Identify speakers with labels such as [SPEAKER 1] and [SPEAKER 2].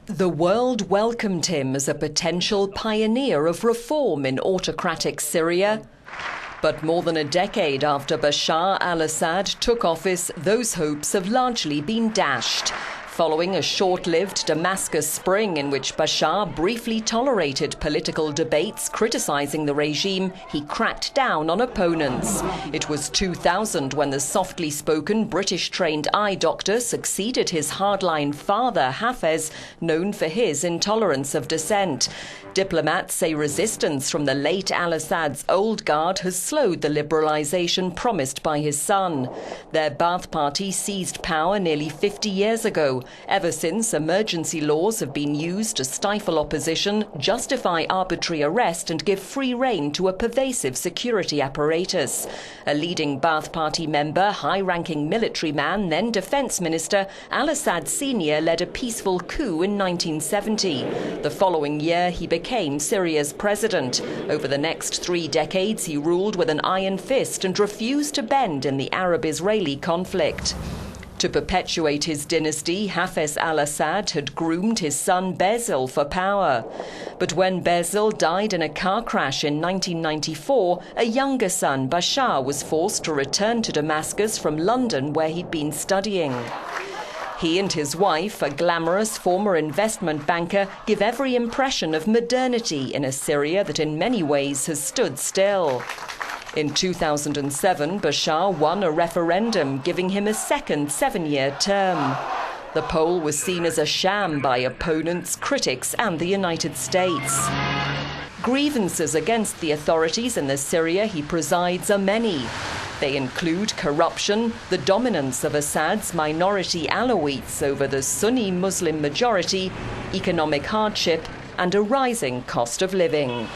[SPEAKER 1] The world welcomed him as a potential pioneer of reform in autocratic Syria. But more than a decade after Bashar al-Assad took office, those hopes have largely been dashed. Following a short-lived Damascus Spring in which Bashar briefly tolerated political debates criticising the regime, he cracked down on opponents. It was 2000 when the softly spoken British-trained eye doctor succeeded his hardline father, Hafez, known for his intolerance of dissent. Diplomats say resistance from the late al-Assad's old guard has slowed the liberalisation promised by his son. Their Ba'ath Party seized power nearly 50 years ago. Ever since, emergency laws have been used to stifle opposition, justify arbitrary arrest and give free rein to a pervasive security apparatus. A leading Ba'ath Party member, high-ranking military man, then defence minister, al-Assad Sr. led a peaceful coup in 1970. The following year, he became Syria's president. Over the next 3 decades, he ruled with an iron fist and refused to bend in the Arab-Israeli conflict. To perpetuate his dynasty, Hafez al-Assad had groomed his son Basil for power. But when Basil died in a car crash in 1994, a younger son, Bashar, was forced to return to Damascus from London, where he'd been studying. He and his wife, a glamorous former investment banker, give every impression of modernity in a Syria that in many ways has stood still. In 2007, Bashar won a referendum, giving him a second 7-year term. The poll was seen as a sham by opponents, critics and the United States. Grievances against the authorities in the Syria he presides are many. They include corruption, the dominance of Assad's minority Alawites over the Sunni Muslim majority, economic hardship and a rising cost of living.